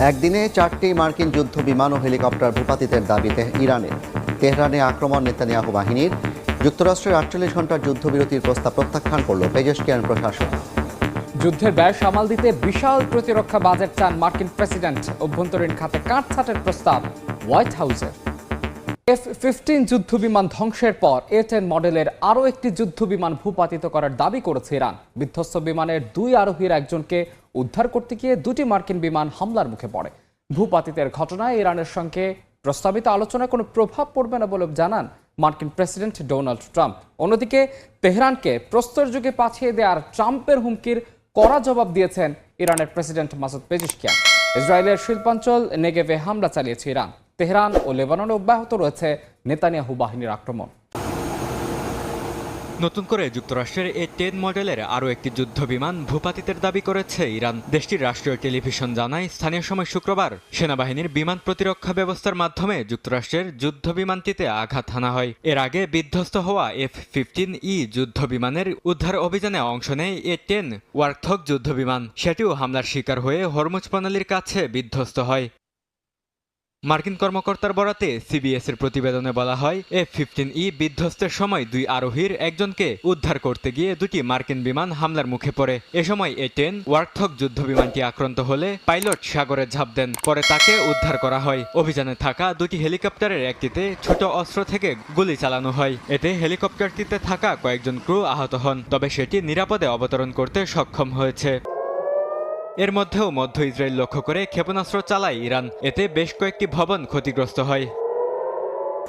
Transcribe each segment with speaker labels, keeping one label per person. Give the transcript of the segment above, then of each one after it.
Speaker 1: একদিনে 4টি মার্কিন যুদ্ধ বিমান ও হেলিকপ্টার ভূপাতিতের দাবিতে ইরানে তেহরানে আক্রমণ নেতানিয়াহু বাহিনীর। যুক্তরাষ্ট্রের 48 ঘণ্টার যুদ্ধবিরতির প্রস্তাব প্রত্যাখ্যান করল পেজেশকিয়ান প্রশাসন।
Speaker 2: যুদ্ধের ব্যয় সামাল দিতে বিশাল প্রতিরক্ষা বাজেট চান মার্কিন প্রেসিডেন্ট। অভ্যন্তরীণ খাতে কাটছাঁটের প্রস্তাব হোয়াইট হাউসের। F-15 যুদ্ধ বিমান ধ্বংসের পর A-10 মডেলের আরও একটি যুদ্ধ বিমান ভূপাতিত করার দাবি করেছে ইরান। বিধ্বস্ত বিমানের 2 আরোহীর একজনকে উদ্ধার করতে গিয়ে 2টি মার্কিন বিমান হামলার মুখে পড়ে। ভূপাতিতের ঘটনায় ইরানের সঙ্গে প্রস্তাবিত আলোচনায় কোনো প্রভাব পড়বে না বলে জানান মার্কিন প্রেসিডেন্ট ডোনাল্ড ট্রাম্প। অন্যদিকে তেহরানকে প্রস্তর যুগে পাঠিয়ে দেওয়ার ট্রাম্পের হুমকির কড়া জবাব দিয়েছেন ইরানের প্রেসিডেন্ট মাসুদ পেজেশকিয়ান। ইসরায়েলের শিল্পাঞ্চল নেগেভে হামলা চালিয়েছে ইরান। তেহরান ও লেবাননে অব্যাহত রয়েছে নেতানিয়াহু বাহিনীর আক্রমণ।
Speaker 3: নতুন করে যুক্তরাষ্ট্রের A-10 মডেলের আরও একটি যুদ্ধ বিমান ভূপাতিতের দাবি করেছে ইরান। দেশটির রাষ্ট্রীয় টেলিভিশন জানায়, স্থানীয় সময় শুক্রবার সেনাবাহিনীর বিমান প্রতিরক্ষা ব্যবস্থার মাধ্যমে যুক্তরাষ্ট্রের যুদ্ধ বিমানটিতে আঘাত হানা হয়। এর আগে বিধ্বস্ত হওয়া F-15E যুদ্ধ বিমানের উদ্ধার অভিযানে অংশ নেয় A-10 ওয়ার্থক যুদ্ধ বিমান। সেটিও হামলার শিকার হয়ে হরমুজ প্রণালীর কাছে বিধ্বস্ত হয়। মার্কিন কর্মকর্তার বরাতে CBS-এর প্রতিবেদনে বলা হয়, F-15E বিধ্বস্তের সময় 2 আরোহীর একজনকে উদ্ধার করতে গিয়ে 2টি মার্কিন বিমান হামলার মুখে পড়ে। এ সময় A-10 ওয়ার্থক যুদ্ধ বিমানটি আক্রান্ত হলে পাইলট সাগরে ঝাঁপ দেন। পরে তাকে উদ্ধার করা হয়। অভিযানে থাকা 2টি হেলিকপ্টারের একটিতে ছোট অস্ত্র থেকে গুলি চালানো হয়। এতে হেলিকপ্টারটিতে থাকা কয়েকজন ক্রু আহত হন, তবে সেটি নিরাপদে অবতরণ করতে সক্ষম হয়েছে। এর মধ্যেও মধ্য ইসরায়েল লক্ষ্য করে ক্ষেপণাস্ত্র চালায় ইরান। এতে বেশ কয়েকটি ভবন ক্ষতিগ্রস্ত হয়।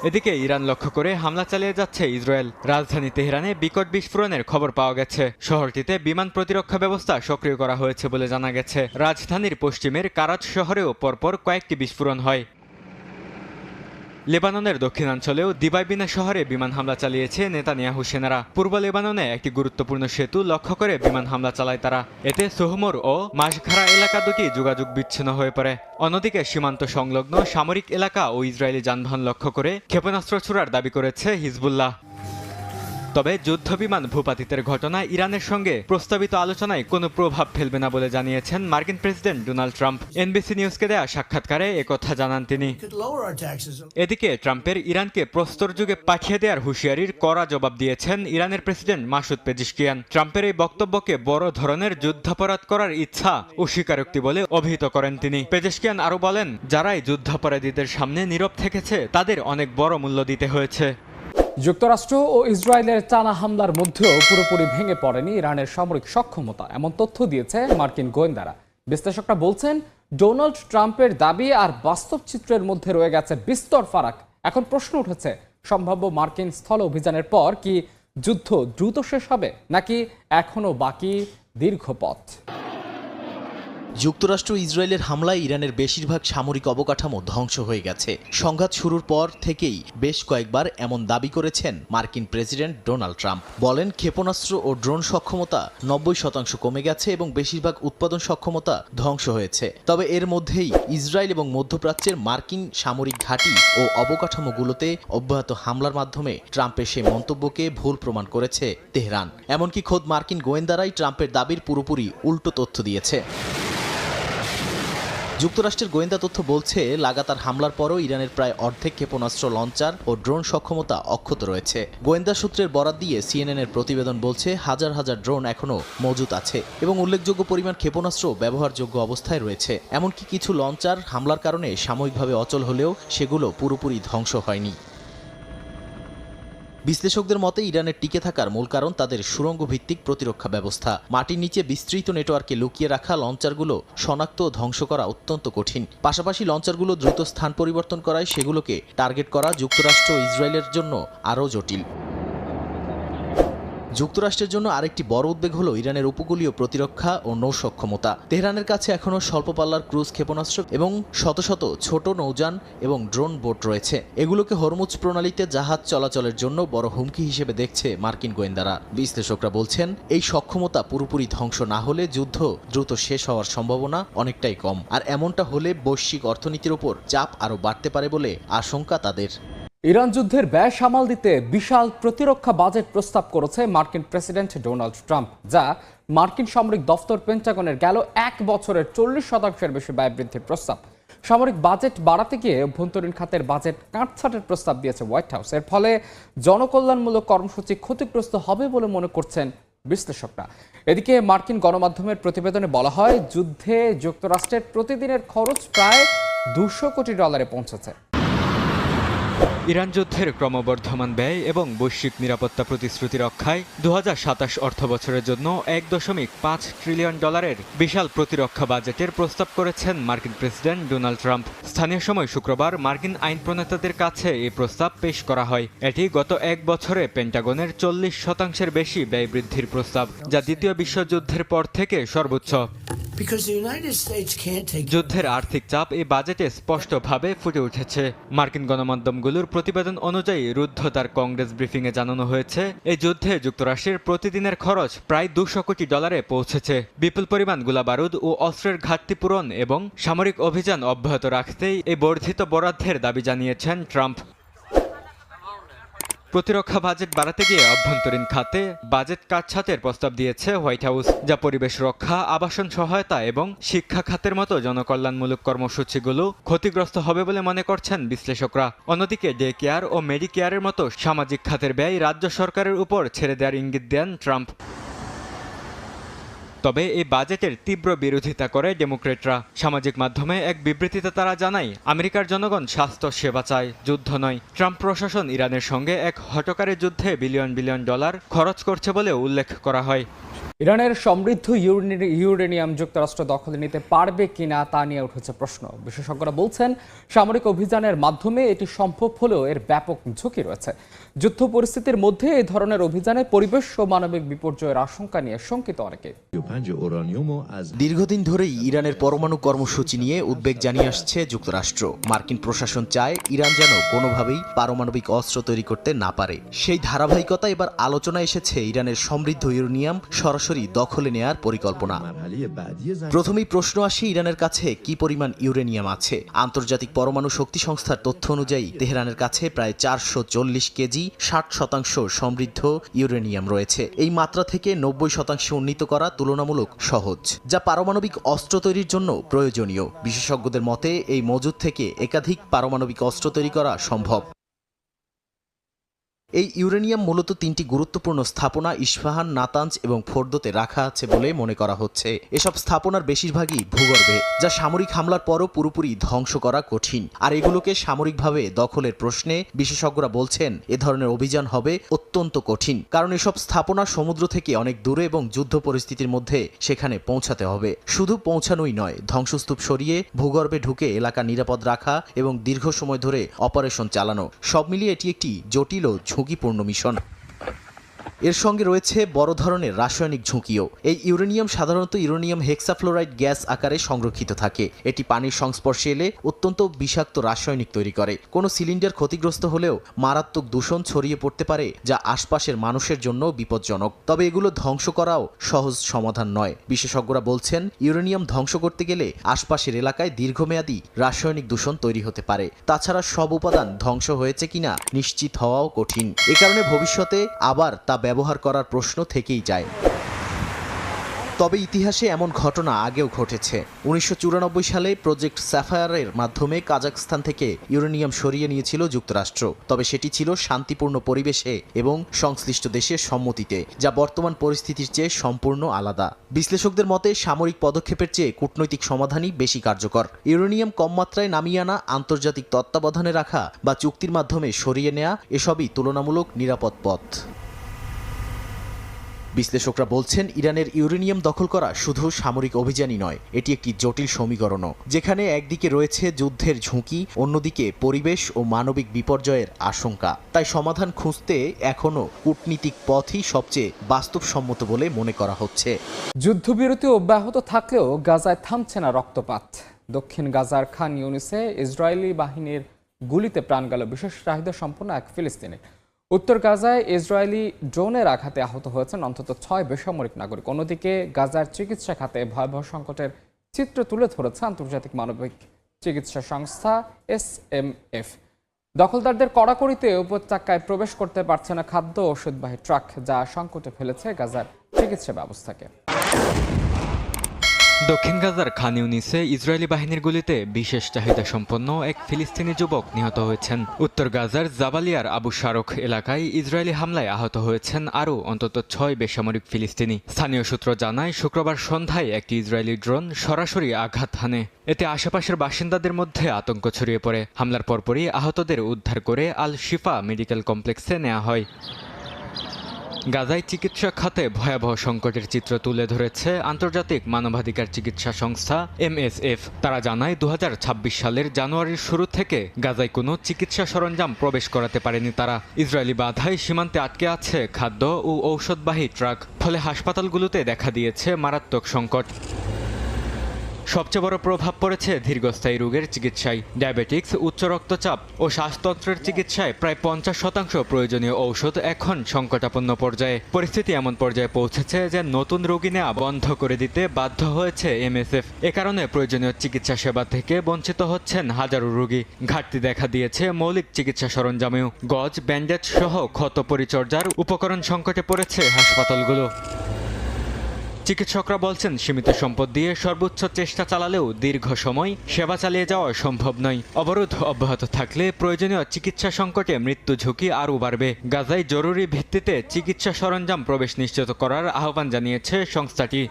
Speaker 3: এদিকে ইরান লক্ষ্য করে হামলা চালিয়ে যাচ্ছে ইসরায়েল। রাজধানী তেহরানে বিকট বিস্ফোরণের খবর পাওয়া গেছে। শহরটিতে বিমান প্রতিরক্ষা ব্যবস্থা সক্রিয় করা হয়েছে বলে জানা গেছে। রাজধানীর পশ্চিমের কারাচ শহরেও পরপর কয়েকটি বিস্ফোরণ হয়। লেবাননের দক্ষিণাঞ্চলেও দিবাইবিনা শহরে বিমান হামলা চালিয়েছে নেতানিয়াহু সেনারা। পূর্ব লেবাননে একটি গুরুত্বপূর্ণ সেতু লক্ষ্য করে বিমান হামলা চালায় তারা। এতে সোহমর ও মাসঘারা এলাকা দুটি যোগাযোগ বিচ্ছিন্ন হয়ে পড়ে। অন্যদিকে সীমান্ত সংলগ্ন সামরিক এলাকা ও ইসরায়েলি যানবাহন লক্ষ্য করে ক্ষেপণাস্ত্র ছোড়ার দাবি করেছে হিজবুল্লাহ। তবে যুদ্ধ বিমান ভূপাতিতের ঘটনায় ইরানের সঙ্গে প্রস্তাবিত আলোচনায় কোনো প্রভাব ফেলবে না বলে জানিয়েছেন মার্কিন প্রেসিডেন্ট ডোনাল্ড ট্রাম্প। NBC নিউজকে দেয়া সাক্ষাৎকারে একথা জানান তিনি। এদিকে ট্রাম্পের ইরানকে প্রস্তর যুগে পাঠিয়ে দেওয়ার হুঁশিয়ারির কড়া জবাব দিয়েছেন ইরানের প্রেসিডেন্ট মাসুদ পেজেশকিয়ান। ট্রাম্পের এই বক্তব্যকে বড় ধরনের যুদ্ধাপরাধ করার ইচ্ছা ও স্বীকারোক্তি বলে অভিহিত করেন তিনি। পেজেশকিয়ান আরও বলেন, যারাই যুদ্ধাপরাধীদের সামনে নীরব থেকেছে তাদের অনেক বড় মূল্য দিতে হয়েছে।
Speaker 2: যুক্তরাষ্ট্র ও ইসরায়েলের টানা হামলার মধ্যেও পুরোপুরি ভেঙে পড়েনি ইরানের সামরিক সক্ষমতা, এমন তথ্য দিয়েছে মার্কিন গোয়েন্দারা। বিশ্লেষকরা বলছেন, ডোনাল্ড ট্রাম্পের দাবি আর বাস্তব চিত্রের মধ্যে রয়ে গেছে বিস্তর ফারাক। এখন প্রশ্ন উঠেছে, সম্ভাব্য মার্কিন স্থল অভিযানের পর কি যুদ্ধ দ্রুত শেষ হবে, নাকি এখনো বাকি দীর্ঘ পথ?
Speaker 4: যুক্তরাষ্ট্র ইসরায়েলের হামলায় ইরানের বেশিরভাগ সামরিক অবকাঠামো ধ্বংস হয়ে গেছে। সংঘাত শুরুর পর থেকেই বেশ কয়েকবার এমন দাবি করেছেন মার্কিন প্রেসিডেন্ট ডোনাল্ড ট্রাম্প। বলেন, ক্ষেপণাস্ত্র ও ড্রোন সক্ষমতা 90% কমে গেছে এবং বেশিরভাগ উৎপাদন সক্ষমতা ধ্বংস হয়েছে। তবে এর মধ্যেই ইসরায়েল এবং মধ্যপ্রাচ্যের মার্কিন সামরিক ঘাঁটি ও অবকাঠামোগুলোতে অব্যাহত হামলার মাধ্যমে ট্রাম্পের সেই মন্তব্যকে ভুল প্রমাণ করেছে তেহরান। এমনকি খোদ মার্কিন গোয়েন্দারাই ট্রাম্পের দাবির পুরোপুরি উল্টো তথ্য দিয়েছে। যুক্তরাষ্ট্রের গোয়েন্দা তথ্য বলছে, লাগাতার হামলার পরও ইরানের প্রায় অর্ধেক ক্ষেপণাস্ত্র লঞ্চার ও ড্রোন সক্ষমতা অক্ষত রয়েছে। গোয়েন্দা সূত্রের বরাত দিয়ে CNN-এর প্রতিবেদন বলছে, হাজার হাজার ড্রোন এখনও মজুত আছে এবং উল্লেখযোগ্য পরিমাণ ক্ষেপণাস্ত্র ব্যবহারযোগ্য অবস্থায় রয়েছে। এমনকি কিছু লঞ্চার হামলার কারণে সাময়িকভাবে অচল হলেও সেগুলো পুরোপুরি ধ্বংস হয়নি। বিশ্লেষকদের মতে, ইরানের টিকে থাকার মূল কারণ তাদের সুড়ঙ্গ ভিত্তিক প্রতিরক্ষা ব্যবস্থা। মাটির নিচে বিস্তৃত নেটওয়ার্কে লুকিয়ে রাখা লঞ্চারগুলো শনাক্ত ও ধ্বংস করা অত্যন্ত কঠিন। পাশাপাশি লঞ্চারগুলো দ্রুত স্থান পরিবর্তন করায় সেগুলোকে টার্গেট করা যুক্তরাষ্ট্র ও ইসরায়েলের জন্য আরও জটিল। যুক্তরাষ্ট্রের জন্য আরেকটি বড় উদ্বেগ হলো ইরানের উপকূলীয় প্রতিরক্ষা ও নৌ সক্ষমতা। তেহরানের কাছে এখনও স্বল্প পাল্লার ক্রুজ ক্ষেপণাস্ত্র এবং শত শত ছোট নৌযান এবং ড্রোন বোট রয়েছে। এগুলোকে হরমুজ প্রণালীতে জাহাজ চলাচলের জন্য বড় হুমকি হিসেবে দেখছে মার্কিন গোয়েন্দারা। বিশ্লেষকরা বলছেন, এই সক্ষমতা পুরোপুরি ধ্বংস না হলে যুদ্ধ দ্রুত শেষ হওয়ার সম্ভাবনা অনেকটাই কম। আর এমনটা হলে বৈশ্বিক অর্থনীতির উপর চাপ আরও বাড়তে পারে বলে আশঙ্কা তাদের।
Speaker 2: ইরান যুদ্ধের ব্যয় সামাল দিতে বিশাল প্রতিরক্ষা বাজেট প্রস্তাব করেছে মার্কিন প্রেসিডেন্ট ডোনাল্ড ট্রাম্প, যা মার্কিন সামরিক দফতর পেন্টাগনের গেল 1 বছরের 40% বেশি ব্যয় বৃদ্ধির প্রস্তাব। সামরিক বাজেট বাড়াতে গিয়ে অভ্যন্তরীণ খাতের বাজেট কাটছাঁটের প্রস্তাব দিয়েছে হোয়াইট হাউস। এর ফলে জনকল্যাণমূলক কর্মসূচি ক্ষতিগ্রস্ত হবে বলে মনে করছেন বিশ্লেষকরা। এদিকে মার্কিন গণমাধ্যমের প্রতিবেদনে বলা হয়, যুদ্ধে যুক্তরাষ্ট্রের প্রতিদিনের খরচ প্রায় $200 কোটি পৌঁছেছে।
Speaker 3: ইরান যুদ্ধের ক্রমবর্ধমান ব্যয় এবং বৈশ্বিক নিরাপত্তা প্রতিশ্রুতি রক্ষায় 2027 অর্থবছরের জন্য $1.5 ট্রিলিয়ন বিশাল প্রতিরক্ষা বাজেটের প্রস্তাব করেছেন মার্কিন প্রেসিডেন্ট ডোনাল্ড ট্রাম্প। স্থানীয় সময় শুক্রবার মার্কিন আইন প্রণেতাদের কাছে এই প্রস্তাব পেশ করা হয়। এটি গত 1 বছরে পেন্টাগনের 40% বেশি ব্যয় বৃদ্ধির প্রস্তাব, যা দ্বিতীয় বিশ্বযুদ্ধের পর থেকে সর্বোচ্চ। যুদ্ধের আর্থিক চাপ এই বাজেটে স্পষ্টভাবে ফুটে উঠেছে। মার্কিন গণমাধ্যমগুলোর প্রতিবেদন অনুযায়ী রুদ্ধতার কংগ্রেস ব্রিফিংয়ে জানানো হয়েছে, এই যুদ্ধে যুক্তরাষ্ট্রের প্রতিদিনের খরচ প্রায় $200 কোটি পৌঁছেছে। বিপুল পরিমাণ গোলাবারুদ ও অস্ত্রের ঘাটতি পূরণ এবং সামরিক অভিযান অব্যাহত রাখতেই এই বর্ধিত বরাদ্দের দাবি জানিয়েছেন ট্রাম্প। প্রতিরক্ষা বাজেট বাড়াতে গিয়ে অভ্যন্তরীণ খাতে বাজেট কাটছাঁটের প্রস্তাব দিয়েছে হোয়াইট হাউস, যা পরিবেশ রক্ষা, আবাসন সহায়তা এবং শিক্ষা খাতের মতো জনকল্যাণমূলক কর্মসূচিগুলো ক্ষতিগ্রস্ত হবে বলে মনে করছেন বিশ্লেষকরা। অন্যদিকে ডে কেয়ার ও মেডিকেয়ারের মতো সামাজিক খাতের ব্যয় রাজ্য সরকারের উপর ছেড়ে দেওয়ার ইঙ্গিত দেন ট্রাম্প। তবে এই বাজেটের তীব্র বিরোধিতা করে ডেমোক্রেটরা। সামাজিক মাধ্যমে এক বিবৃতিতে তারা জানায়, আমেরিকার জনগণ স্বাস্থ্য সেবা চায়, যুদ্ধ নয়। ট্রাম্প প্রশাসন ইরানের সঙ্গে এক হঠকারী যুদ্ধে বিলিয়ন বিলিয়ন ডলার খরচ করছে বলে উল্লেখ করা হয়।
Speaker 2: ইরানের সমৃদ্ধ ইউরেনিয়াম যুক্তরাষ্ট্র দখলে নিতে পারবে কিনা তা নিয়ে উঠেছে প্রশ্ন। বিশেষজ্ঞরা বলছেন, সামরিক অভিযানের মাধ্যমে এটি সম্ভব হলেও এর ব্যাপক ঝুঁকি রয়েছে। যুদ্ধ পরিস্থিতির মধ্যে এই ধরনের অভিযানে পরিবেশ ও মানবিক বিপর্যয়ের আশঙ্কা নিয়ে শঙ্কিত অনেকে।
Speaker 4: দীর্ঘদিন ধরেই ইরানের পরমাণু কর্মসূচি নিয়ে উদ্বেগ জানিয়ে আসছে যুক্তরাষ্ট্র। মার্কিন প্রশাসন চায় ইরান যেন কোনোভাবেই পারমাণবিক অস্ত্র তৈরি করতে না পারে। সেই ধারাবাহিকতা এবার আলোচনায় এসেছে ইরানের সমৃদ্ধ ইউরেনিয়াম সরাসরি দখলে নেয়ার পরিকল্পনা। প্রথমেই প্রশ্ন আসে, ইরানের কাছে কি পরিমাণ ইউরেনিয়াম আছে? আন্তর্জাতিক পরমাণু শক্তি সংস্থার তথ্য অনুযায়ী তেহরানের কাছে প্রায় 440 কেজি 60% সমৃদ্ধ ইউরেনিয়াম রয়েছে। এই মাত্রা থেকে 90% উন্নীত করা তুলনামূলক সহজ, যা পারমাণবিক অস্ত্র তৈরির জন্য প্রয়োজনীয়। বিশেষজ্ঞদের মতে এই মজুদ থেকে একাধিক পারমাণবিক অস্ত্র তৈরি করা সম্ভব। এই ইউরেনিয়াম মূলত 3টি গুরুত্বপূর্ণ স্থাপনা ইস্পাহান, নাতাঞ্জ এবং ফোর্দোতে রাখা আছে বলে মনে করা হচ্ছে। এসব স্থাপনার বেশিরভাগই ভূগর্ভে, যা সামরিক হামলার পরও পুরোপুরি ধ্বংস করা কঠিন। আর এগুলোকে সামরিকভাবে দখলের প্রশ্নে বিশেষজ্ঞরা বলছেন এ ধরনের অভিযান হবে অত্যন্ত কঠিন, কারণ এসব স্থাপনা সমুদ্র থেকে অনেক দূরে এবং যুদ্ধ পরিস্থিতির মধ্যে সেখানে পৌঁছাতে হবে। শুধু পৌঁছানোই নয়, ধ্বংসস্তূপ সরিয়ে ভূগর্ভে ঢুকে এলাকা নিরাপদ রাখা এবং দীর্ঘ সময় ধরে অপারেশন চালানো, সব মিলিয়ে এটি একটি জটিল ও ঝুঁকিপূর্ণ মিশন। এর সঙ্গে রয়েছে বড় ধরনের রাসায়নিক ঝুঁকিও। এই ইউরেনিয়াম সাধারণত ইউরেনিয়াম হেক্সাফ্লোরাইড গ্যাস আকারে সংরক্ষিত থাকে। এটি পানির সংস্পর্শে এলে অত্যন্ত বিষাক্ত রাসায়নিক তৈরি করে। কোনো সিলিন্ডার ক্ষতিগ্রস্ত হলেও মারাত্মক দূষণ ছড়িয়ে পড়তে পারে, যা আশপাশের মানুষের জন্য বিপজ্জনক। তবে এগুলো ধ্বংস করাও সহজ সমাধান নয়। বিশেষজ্ঞরা বলছেন, ইউরেনিয়াম ধ্বংস করতে গেলে আশপাশের এলাকায় দীর্ঘমেয়াদী রাসায়নিক দূষণ তৈরি হতে পারে। তাছাড়া সব উপাদান ধ্বংস হয়েছে কিনা নিশ্চিত হওয়াও কঠিন। এ কারণে ভবিষ্যতে আবার তা ব্যবহার করার প্রশ্ন থেকেই যায়। তবে ইতিহাসে এমন ঘটনা আগেও ঘটেছে। 1994 সালে প্রজেক্ট স্যাফায়ারের মাধ্যমে কাজাখস্তান থেকে ইউরেনিয়াম সরিয়ে নিয়েছিল যুক্তরাষ্ট্র। তবে সেটি ছিল শান্তিপূর্ণ পরিবেশে এবং সংশ্লিষ্ট দেশের সম্মতিতে, যা বর্তমান পরিস্থিতির চেয়ে সম্পূর্ণ আলাদা। বিশ্লেষকদের মতে সামরিক পদক্ষেপের চেয়ে কূটনৈতিক সমাধানই বেশি কার্যকর। ইউরেনিয়াম কম মাত্রায় নামিয়ে আনা, আন্তর্জাতিক তত্ত্বাবধানে রাখা বা চুক্তির মাধ্যমে সরিয়ে নেওয়া, এসবই তুলনামূলক নিরাপদ পথ। বিশ্লেষকরা বলছেন, ইরানের ইউরেনিয়াম দখল করা শুধু সামরিক অভিযানই নয়, এটি একটি জটিল সমীকরণও, যেখানে একদিকে রয়েছে যুদ্ধের ঝুঁকি, অন্যদিকে পরিবেশ ও মানবিক বিপর্যয়ের আশঙ্কা। তাই সমাধান খুঁজতে এখনও কূটনীতিক পথই সবচেয়ে বাস্তবসম্মত বলে মনে করা হচ্ছে।
Speaker 2: যুদ্ধবিরতি অব্যাহত থাকলেও গাজায় থামছে না রক্তপাত। দক্ষিণ গাজার খান ইউনিসে ইসরায়েলি বাহিনীর গুলিতে প্রাণ গেল বিশেষ চাহিদা সম্পন্ন এক ফিলিস্তিনি। উত্তর গাজায় ইসরায়েলি ড্রোনের আঘাতে আহত হয়েছেন অন্তত 6 বেসামরিক নাগরিক। অন্যদিকে গাজার চিকিৎসা খাতে ভয়াবহ সংকটের চিত্র তুলে ধরেছে আন্তর্জাতিক মানবিক চিকিৎসা সংস্থা SMF। দখলদারদের কড়াকড়িতে উপত্যকায় প্রবেশ করতে পারছে না খাদ্য ও ওষুধবাহী ট্রাক, যা সংকটে ফেলেছে গাজার চিকিৎসা ব্যবস্থাকে।
Speaker 3: দক্ষিণ গাজার খান ইউনিসে ইসরায়েলি বাহিনীর গুলিতে বিশেষ চাহিদা সম্পন্ন এক ফিলিস্তিনি যুবক নিহত হয়েছেন। উত্তর গাজার জাবালিয়ার আবু শারখ এলাকায় ইসরায়েলি হামলায় আহত হয়েছেন আরও অন্তত 6 বেসামরিক ফিলিস্তিনি। স্থানীয় সূত্র জানায়, শুক্রবার সন্ধ্যায় একটি ইসরায়েলি ড্রোন সরাসরি আঘাত হানে। এতে আশেপাশের বাসিন্দাদের মধ্যে আতঙ্ক ছড়িয়ে পড়ে। হামলার পরপরই আহতদের উদ্ধার করে আল শিফা মেডিকেল কমপ্লেক্সে নেওয়া হয়। গাজায় চিকিৎসা খাতে ভয়াবহ সংকটের চিত্র তুলে ধরেছে আন্তর্জাতিক মানবাধিকার চিকিৎসা সংস্থা MSF। তারা জানায়, 2026 সালের জানুয়ারির শুরু থেকে গাজায় কোনো চিকিৎসা সরঞ্জাম প্রবেশ করাতে পারেনি তারা। ইসরায়েলি বাধায় সীমান্তে আটকে আছে খাদ্য ও ঔষধবাহী ট্রাক, ফলে হাসপাতালগুলোতে দেখা দিয়েছে মারাত্মক সংকট। সবচেয়ে বড় প্রভাব পড়েছে দীর্ঘস্থায়ী রোগের চিকিৎসায়। ডায়াবেটিক্স, উচ্চ রক্তচাপ ও শ্বাসতন্ত্রের চিকিৎসায় প্রায় 50% প্রয়োজনীয় ঔষধ এখন সংকটাপন্ন পর্যায়ে। পরিস্থিতি এমন পর্যায়ে পৌঁছেছে যে নতুন রোগী নেওয়া বন্ধ করে দিতে বাধ্য হয়েছে MSF। এ কারণে প্রয়োজনীয় চিকিৎসা সেবা থেকে বঞ্চিত হচ্ছেন হাজারো রোগী। ঘাটতি দেখা দিয়েছে মৌলিক চিকিৎসা সরঞ্জামেও। গজ, ব্যান্ডেজ সহ ক্ষত পরিচর্যার উপকরণ সংকটে পড়েছে হাসপাতালগুলো। চিকিৎসকরা বলছেন, সীমিত সম্পদ দিয়ে সর্বোচ্চ চেষ্টা চালালেও দীর্ঘ সময় সেবা চালিয়ে যাওয়া সম্ভব নয়। অবরোধ অব্যাহত থাকলে প্রয়োজনীয় চিকিৎসা সংকটে মৃত্যু ঝুঁকি আরও বাড়বে। গাজায় জরুরি ভিত্তিতে চিকিৎসা সরঞ্জাম প্রবেশ নিশ্চিত করার আহ্বান জানিয়েছে সংস্থাটি।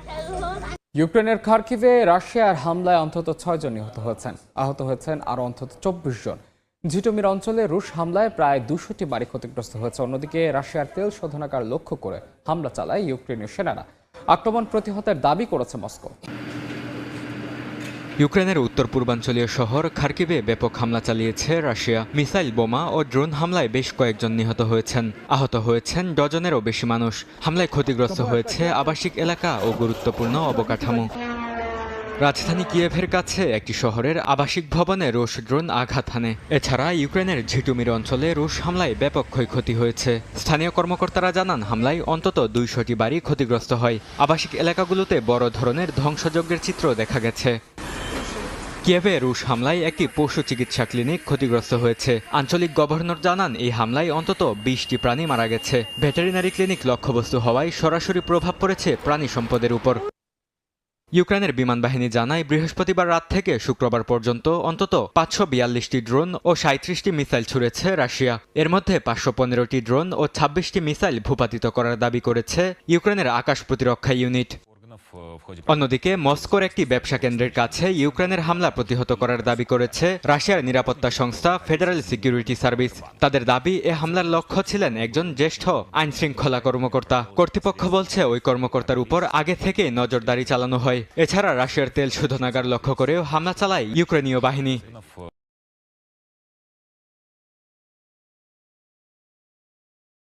Speaker 2: ইউক্রেনের খার্কিভে রাশিয়ার হামলায় অন্তত 6 জন নিহত হয়েছেন। আহত হয়েছেন আরও অন্তত 24 জন। জিটোমির অঞ্চলে রুশ হামলায় প্রায় 200টি বাড়ি ক্ষতিগ্রস্ত হয়েছে। অন্যদিকে রাশিয়ার তেল শোধনাগার লক্ষ্য করে হামলা চালায় ইউক্রেনীয় সেনারা। আক্রমণ প্রতিহতের দাবি করেছে মস্কো।
Speaker 3: ইউক্রেনের উত্তর পূর্বাঞ্চলীয় শহর খার্কিভে ব্যাপক হামলা চালিয়েছে রাশিয়া। মিসাইল, বোমা ও ড্রোন হামলায় বেশ কয়েকজন নিহত হয়েছেন। আহত হয়েছেন ডজনেরও বেশি মানুষ। হামলায় ক্ষতিগ্রস্ত হয়েছে আবাসিক এলাকা ও গুরুত্বপূর্ণ অবকাঠামো। রাজধানী কিয়েভের কাছে একটি শহরের আবাসিক ভবনে রুশ ড্রোন আঘাত হানে। এছাড়া ইউক্রেনের ঝিটুমির অঞ্চলে রুশ হামলায় ব্যাপক ক্ষয়ক্ষতি হয়েছে। স্থানীয় কর্মকর্তারা জানান, হামলায় অন্তত 200টি বাড়ি ক্ষতিগ্রস্ত হয়। আবাসিক এলাকাগুলোতে বড় ধরনের ধ্বংসযজ্ঞের চিত্র দেখা গেছে। কিয়েভে রুশ হামলায় একটি পশু চিকিৎসা ক্লিনিক ক্ষতিগ্রস্ত হয়েছে। আঞ্চলিক গভর্নর জানান, এই হামলায় অন্তত 20টি প্রাণী মারা গেছে। ভেটেরিনারি ক্লিনিক লক্ষ্যবস্তু হওয়ায় সরাসরি প্রভাব পড়েছে প্রাণী সম্পদের উপর। ইউক্রেনের বিমান বাহিনী জানায়, বৃহস্পতিবার রাত থেকে শুক্রবার পর্যন্ত অন্তত 542টি ড্রোন ও 37টি মিসাইল ছুড়েছে রাশিয়া। এর মধ্যে 515টি ড্রোন ও 26টি মিসাইল ভূপাতিত করার দাবি করেছে ইউক্রেনের আকাশ প্রতিরক্ষা ইউনিট। অন্যদিকে মস্কোর একটি ব্যবসা কেন্দ্রের কাছে ইউক্রেনের হামলা প্রতিহত করার দাবি করেছে রাশিয়ার নিরাপত্তা সংস্থা ফেডারেল সিকিউরিটি সার্ভিস। তাদের দাবি, এ হামলার লক্ষ্য ছিলেন একজন জ্যেষ্ঠ আইন শৃঙ্খলা কর্মকর্তা। কর্তৃপক্ষ বলছে, ওই কর্মকর্তার উপর আগে থেকে নজরদারি চালানো হয়। এছাড়া রাশিয়ার তেল শোধনাগার লক্ষ্য করেও হামলা চালায় ইউক্রেনীয় বাহিনী।